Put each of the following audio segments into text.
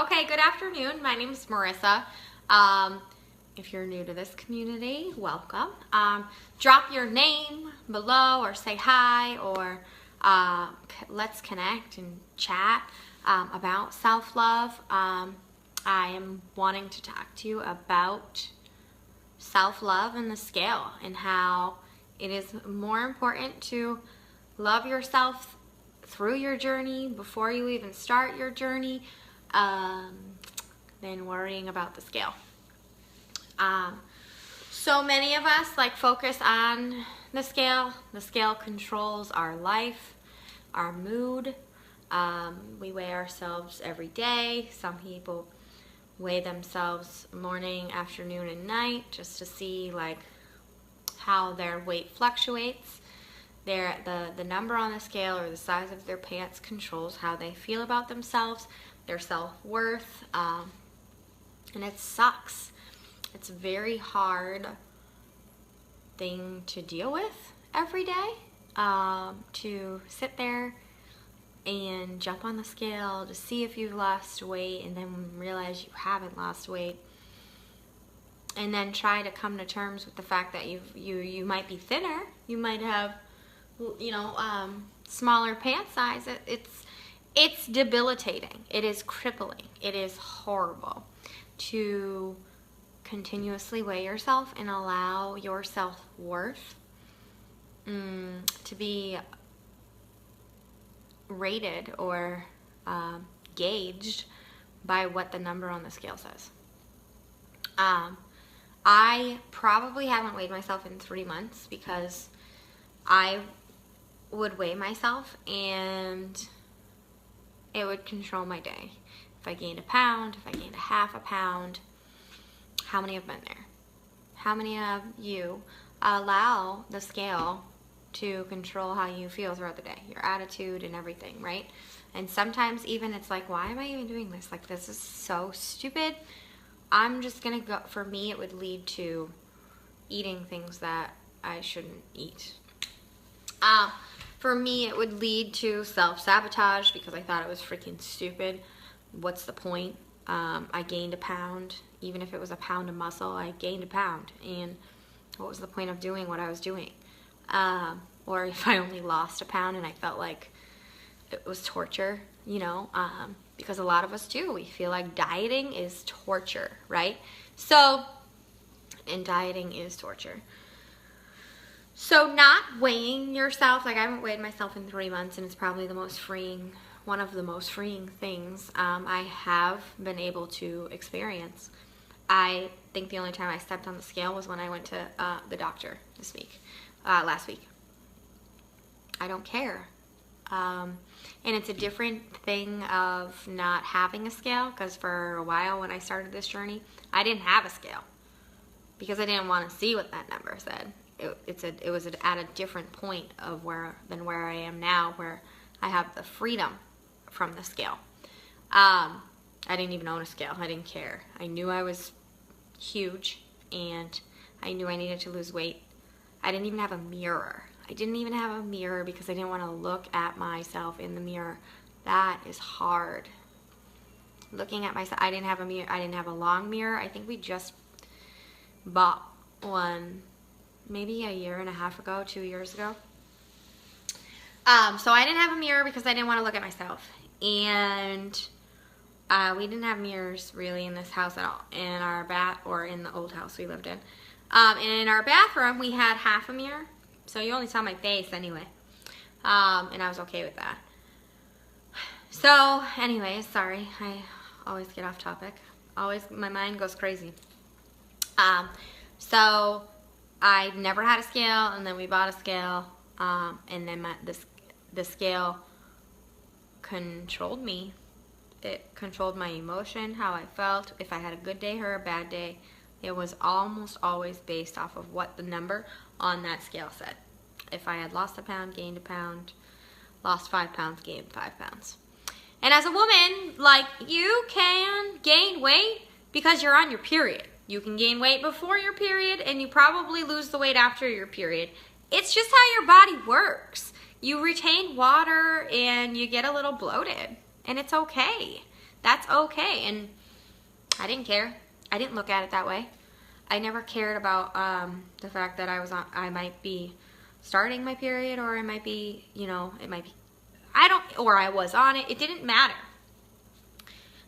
Okay, good afternoon. My name is Marissa. If you're new to this community, welcome. Drop your name below or say hi, or let's connect and chat about self-love. I am wanting to talk to you about self-love and the scale, and how it is more important to love yourself through your journey, before you even start your journey, than worrying about the scale. So many of us focus on the scale. The scale controls our life, our mood. We weigh ourselves every day. Some people weigh themselves morning, afternoon, and night just to see how their weight fluctuates. The number on the scale, or the size of their pants, controls how they feel about themselves, their self-worth, and it sucks. It's a very hard thing to deal with every day, to sit there and jump on the scale to see if you've lost weight, and then realize you haven't lost weight, and then try to come to terms with the fact that you might be thinner, you might have smaller pant size. It's debilitating. It is crippling. It is horrible to continuously weigh yourself and allow your self-worth to be rated or gauged by what the number on the scale says. I probably haven't weighed myself in 3 months, because I would weigh myself and it would control my day. If I gained a pound, if I gained a half a pound. How many have been there? How many of you allow the scale to control how you feel throughout the day, your attitude and everything, right? And sometimes even it's like, why am I even doing this? This is so stupid. I'm just gonna go. For me, it would lead to eating things that I shouldn't eat. For me, it would lead to self-sabotage, because I thought it was freaking stupid. What's the point? I gained a pound. Even if it was a pound of muscle, I gained a pound. And what was the point of doing what I was doing? Or if I only lost a pound and I felt like it was torture, because a lot of us do. We feel like dieting is torture, right? And dieting is torture. So not weighing yourself, I haven't weighed myself in 3 months, and it's probably one of the most freeing things I have been able to experience. I think the only time I stepped on the scale was when I went to the doctor last week. I don't care. And it's a different thing of not having a scale, because for a while when I started this journey, I didn't have a scale, because I didn't want to see what that number said. It was at a different point than where I am now, where I have the freedom from the scale. I didn't even own a scale. I didn't care. I knew I was huge, and I knew I needed to lose weight. I didn't even have a mirror. I didn't even have a mirror because I didn't want to look at myself in the mirror. That is hard. Looking at myself, I didn't have a mirror. I didn't have a long mirror. I think we just bought one maybe a year and a half ago, 2 years ago. So I didn't have a mirror because I didn't want to look at myself. And we didn't have mirrors really in this house at all, in our or in the old house we lived in. And in our bathroom, we had half a mirror, so you only saw my face anyway. And I was okay with that. So anyways, sorry, I always get off topic. My mind goes crazy. So I never had a scale, and then we bought a scale, and then the scale controlled me. It controlled my emotion, how I felt, if I had a good day or a bad day. It was almost always based off of what the number on that scale said. If I had lost a pound, gained a pound, lost 5 pounds, gained 5 pounds. And as a woman, you can gain weight because you're on your period. You can gain weight before your period, and you probably lose the weight after your period. It's just how your body works. You retain water and you get a little bloated, and it's okay. That's okay. And I didn't care. I didn't look at it that way. I never cared about the fact that I might be starting my period, or I might be, it might be, or I was on it. It didn't matter.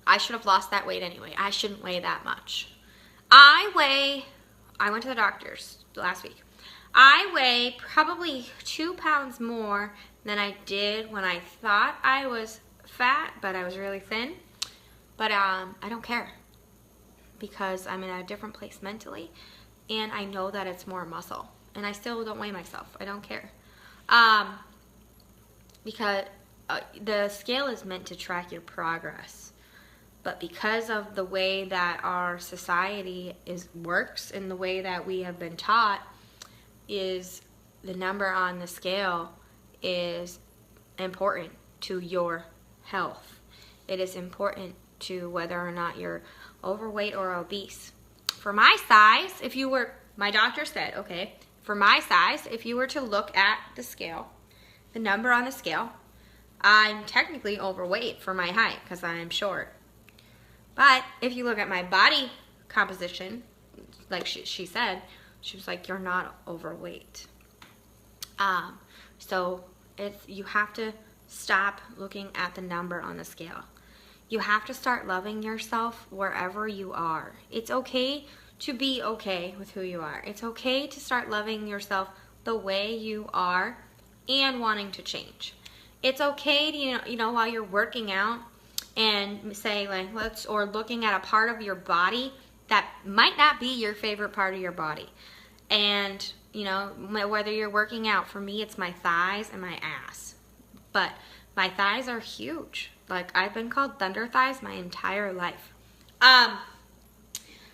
I should have lost that weight anyway. I shouldn't weigh that much. I went to the doctor's last week. I weigh probably 2 pounds more than I did when I thought I was fat, but I was really thin. But I don't care, because I'm in a different place mentally, and I know that it's more muscle, and I still don't weigh myself. I don't care, because the scale is meant to track your progress, but because of the way that our society works and the way that we have been taught, is the number on the scale is important to your health. It is important to whether or not you're overweight or obese. For my size, my doctor said, okay, for my size, if you were to look at the scale, the number on the scale, I'm technically overweight for my height because I am short. But if you look at my body composition, like she said, she was like, you're not overweight. So you have to stop looking at the number on the scale. You have to start loving yourself wherever you are. It's okay to be okay with who you are. It's okay to start loving yourself the way you are and wanting to change. It's okay to, while you're working out and say or looking at a part of your body that might not be your favorite part of your body. And, whether you're working out, for me, it's my thighs and my ass. But my thighs are huge. Like, I've been called thunder thighs my entire life.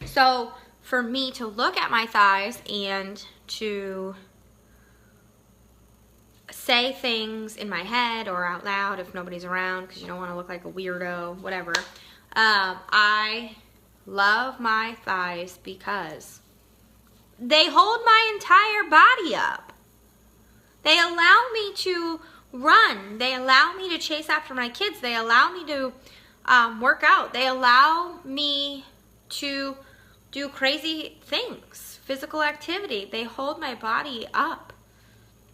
So for me to look at my thighs and to say things in my head or out loud if nobody's around, because you don't want to look like a weirdo, whatever. I love my thighs because they hold my entire body up. They allow me to run. They allow me to chase after my kids. They allow me to work out. They allow me to do crazy things, physical activity. They hold my body up.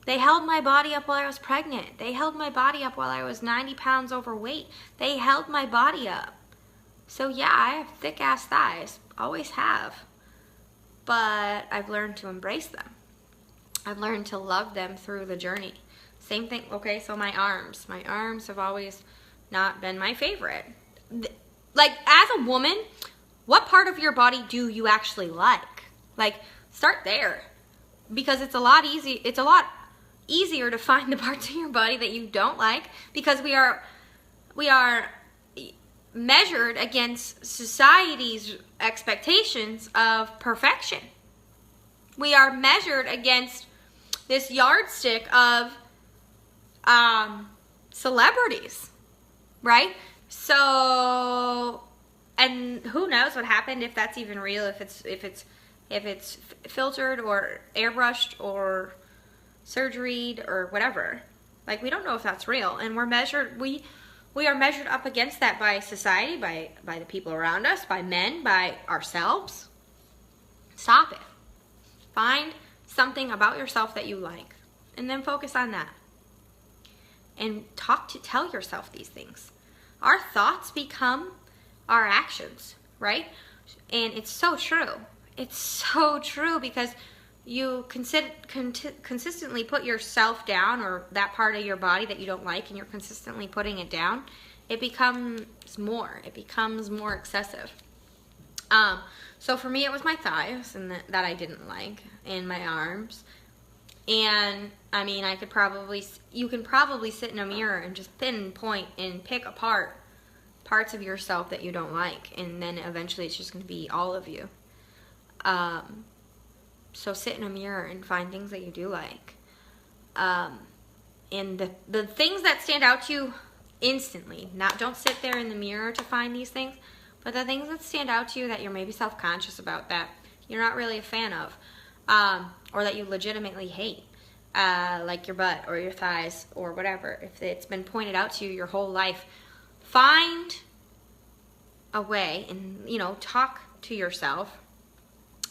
They held my body up while I was pregnant. They held my body up while I was 90 pounds overweight. They held my body up. So yeah, I have thick ass thighs. Always have. But I've learned to embrace them. I've learned to love them through the journey. Same thing, okay, so my arms. My arms have always not been my favorite. Like, as a woman, what part of your body do you actually like? Like, start there. Because it's a lot easier to find the parts of your body that you don't like, because we are measured against society's expectations of perfection. We are measured against this yardstick of celebrities, right? So, and who knows what happened, if that's even real, if it's filtered or airbrushed or surgeried or whatever. Like, we don't know if that's real, and we are measured up against that by society, by the people around us, by men, by ourselves. Stop it. Find something about yourself that you like, and then focus on that. And tell yourself these things. Our thoughts become our actions, right? And it's so true. It's so true, because you consistently put yourself down, or that part of your body that you don't like, and you're consistently putting it down, it becomes more. It becomes more excessive. So for me, it was my thighs and that I didn't like, and my arms. And I mean, you can probably sit in a mirror and just pinpoint and pick apart parts of yourself that you don't like, and then eventually it's just going to be all of you. So sit in a mirror and find things that you do like. And the things that stand out to you instantly, don't sit there in the mirror to find these things, but the things that stand out to you that you're maybe self-conscious about, that you're not really a fan of, or that you legitimately hate, like your butt or your thighs or whatever, if it's been pointed out to you your whole life, find away and, you know, talk to yourself,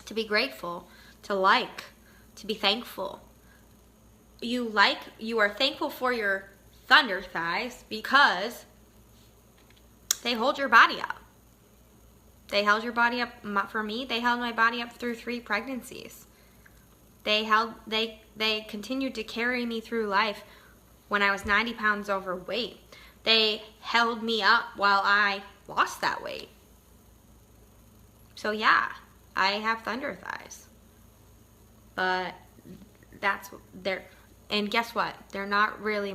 to be grateful, to like, to be thankful. You are thankful for your thunder thighs because they hold your body up. They held your body up. For me, they held my body up through 3 pregnancies. They continued to carry me through life when I was 90 pounds overweight. They held me up while I lost that weight. So yeah, I have thunder thighs. But and guess what? They're not really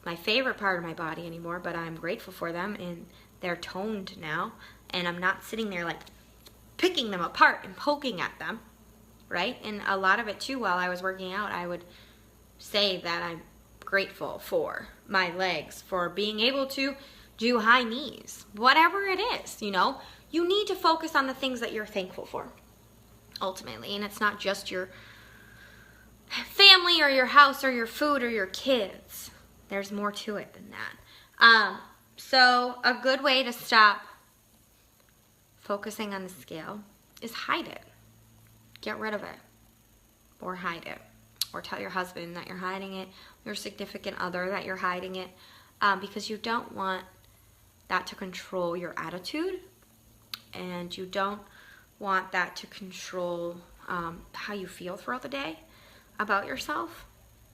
my favorite part of my body anymore, but I'm grateful for them, and they're toned now, and I'm not sitting there like picking them apart and poking at them, right? And a lot of it too, while I was working out, I would say that I'm grateful for my legs, for being able to do high knees, whatever it is, you know. You need to focus on the things that you're thankful for, ultimately, and it's not just your family or your house or your food or your kids. There's more to it than that. So a good way to stop focusing on the scale is hide it. Get rid of it, or hide it, or tell your husband that you're hiding it, your significant other that you're hiding it, because you don't want that to control your attitude, and you don't want that to control how you feel throughout the day about yourself.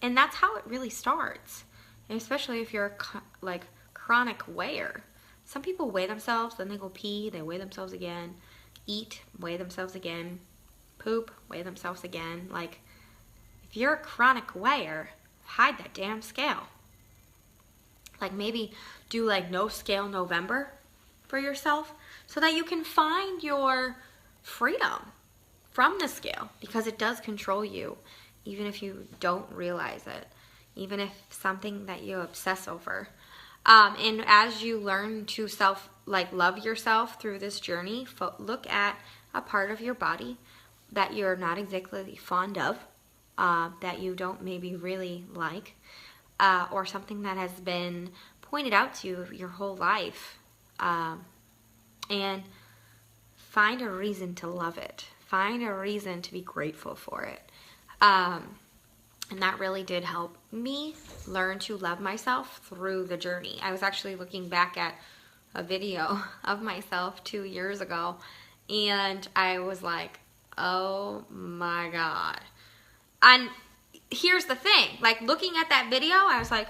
And that's how it really starts, and especially if you're like chronic weigher. Some people weigh themselves, then they go pee, they weigh themselves again, eat, weigh themselves again, poop, weigh themselves again. Like, if you're a chronic weigher, hide that damn scale. Like, maybe do like no scale November for yourself so that you can find your freedom from the scale, because it does control you, even if you don't realize it, even if something that you obsess over. And as you learn to love yourself through this journey, look at a part of your body that you're not exactly fond of, that you don't maybe really like, or something that has been pointed out to you your whole life, and find a reason to love it. Find a reason to be grateful for it. And that really did help me learn to love myself through the journey. I was actually looking back at a video of myself 2 years ago, and I was like, oh my God. And here's the thing, like, looking at that video, I was like,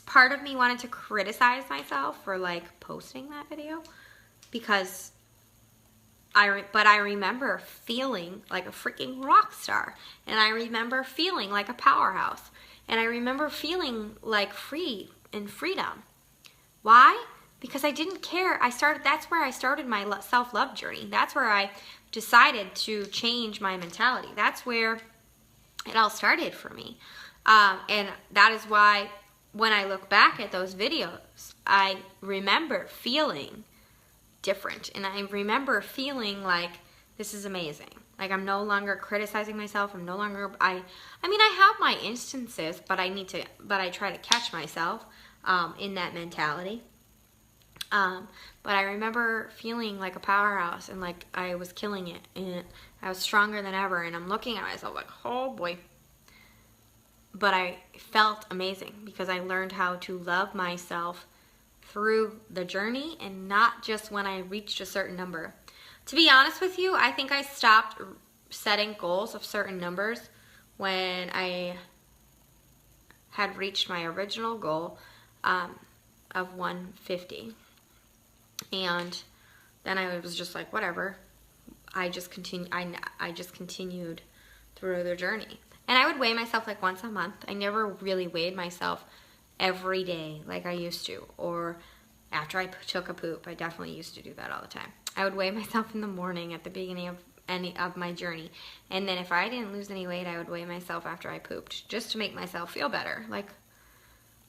part of me wanted to criticize myself for like posting that video, because I remember feeling like a freaking rock star, and I remember feeling like a powerhouse, and I remember feeling like free and freedom. Why? Because I didn't care. That's where I started my self-love journey. That's where I decided to change my mentality. That's where it all started for me. And that is why when I look back at those videos, I remember feeling different, and I remember feeling like, this is amazing. Like, I'm no longer criticizing myself. I'm no longer, I mean, I have my instances, but I try to catch myself in that mentality. But I remember feeling like a powerhouse, and like I was killing it, and I was stronger than ever, and I'm looking at myself like, oh boy. But I felt amazing because I learned how to love myself through the journey, and not just when I reached a certain number. To be honest with you, I think I stopped setting goals of certain numbers when I had reached my original goal of 150. And then I was just like, whatever. I just continued through the journey. And I would weigh myself like once a month. I never really weighed myself every day like I used to, or after I took a poop. I definitely used to do that all the time. I would weigh myself in the morning at the beginning of any of my journey, and then if I didn't lose any weight, I would weigh myself after I pooped, just to make myself feel better. Like,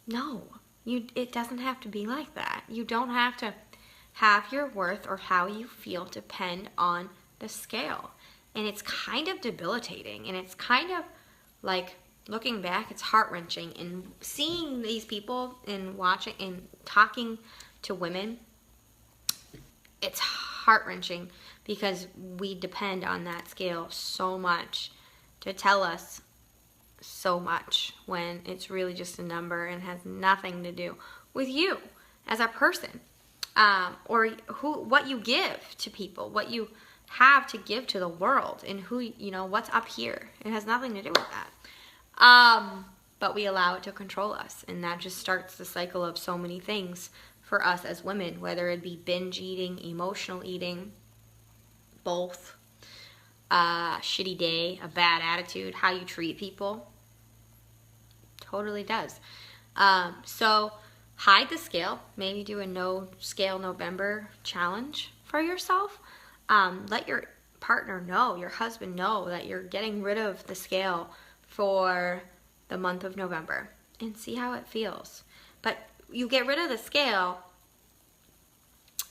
no, it doesn't have to be like that. You don't have to have your worth or how you feel depend on the scale. And it's kind of debilitating, and it's kind of like looking back, it's heart-wrenching. And seeing these people and watching and talking to women, it's heart-wrenching because we depend on that scale so much to tell us so much when it's really just a number and has nothing to do with you as a person, or what you give to people, what you have to give to the world, and what's up here. It has nothing to do with that. But we allow it to control us, and that just starts the cycle of so many things for us as women, whether it be binge eating, emotional eating, both, a shitty day, a bad attitude, how you treat people. Totally does. So hide the scale. Maybe do a no scale November challenge for yourself. Let your partner know, your husband know that you're getting rid of the scale for the month of November and see how it feels. But you get rid of the scale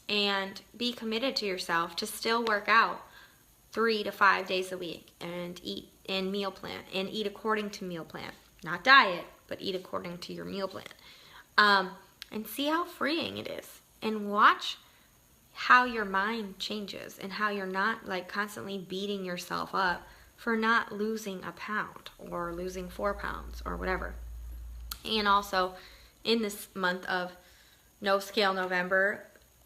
and be committed to yourself to still work out 3 to 5 days a week and eat and meal plan and eat according to meal plan. Not diet, but eat according to your meal plan. And see how freeing it is. And watch how your mind changes and how you're not like constantly beating yourself up for not losing a pound or losing 4 pounds or whatever. And also, in this month of No Scale November,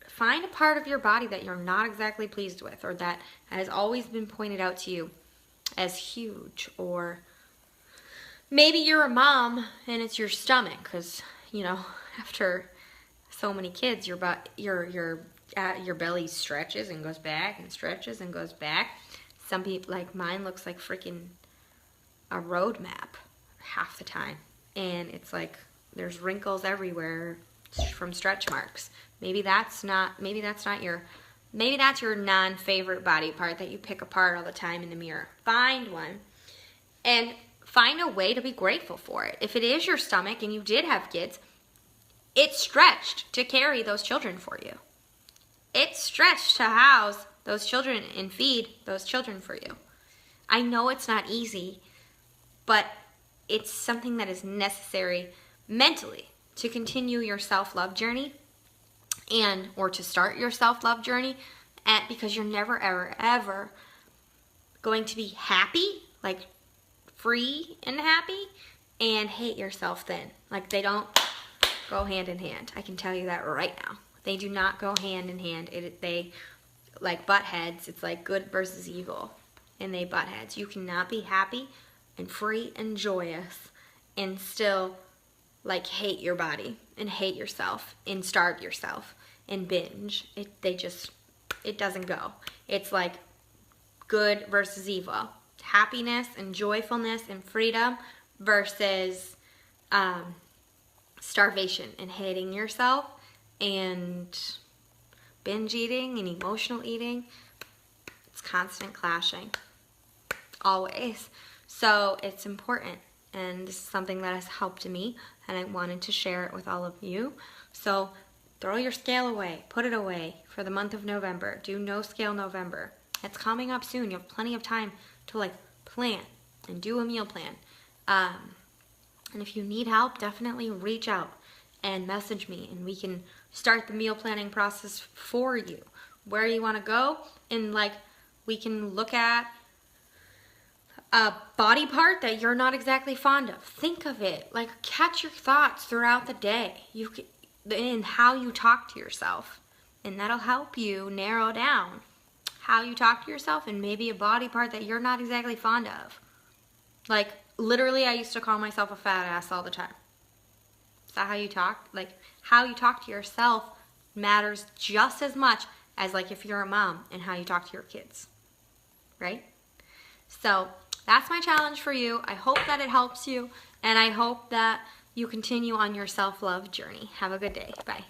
find a part of your body that you're not exactly pleased with or that has always been pointed out to you as huge, or maybe you're a mom and it's your stomach because, after so many kids, your belly stretches and goes back and stretches and goes back. Some people, like mine, looks like freaking a road map half the time. And it's like there's wrinkles everywhere from stretch marks. Maybe that's your non-favorite body part that you pick apart all the time in the mirror. Find one and find a way to be grateful for it. If it is your stomach and you did have kids, it's stretched to carry those children for you. It's stretched to house those children and feed those children for you. I know it's not easy, but it's something that is necessary mentally to continue your self-love journey or to start your self-love journey, because you're never, ever, ever going to be happy, like free and happy, and hate yourself then. Like, they don't go hand in hand. I can tell you that right now. They do not go hand in hand. They like butt heads. It's like good versus evil, and they butt heads. You cannot be happy and free and joyous and still like hate your body and hate yourself and starve yourself and binge. It doesn't go. It's like good versus evil. Happiness and joyfulness and freedom versus starvation and hating yourself and binge eating and emotional eating. It's constant clashing. Always. So it's important, and this is something that has helped me, and I wanted to share it with all of you. So throw your scale away. Put it away for the month of November. Do No Scale November. It's coming up soon. You have plenty of time to like plan and do a meal plan. And if you need help, definitely reach out and message me, and we can start the meal planning process for you. Where you want to go, and like we can look at a body part that you're not exactly fond of. Think of it. Like, catch your thoughts throughout the day. In how you talk to yourself, and that'll help you narrow down how you talk to yourself and maybe a body part that you're not exactly fond of. Like, literally, I used to call myself a fat ass all the time. Is that how you talk? Like, how you talk to yourself matters just as much as like if you're a mom and how you talk to your kids, right? So that's my challenge for you. I hope that it helps you, and I hope that you continue on your self-love journey. Have a good day. Bye.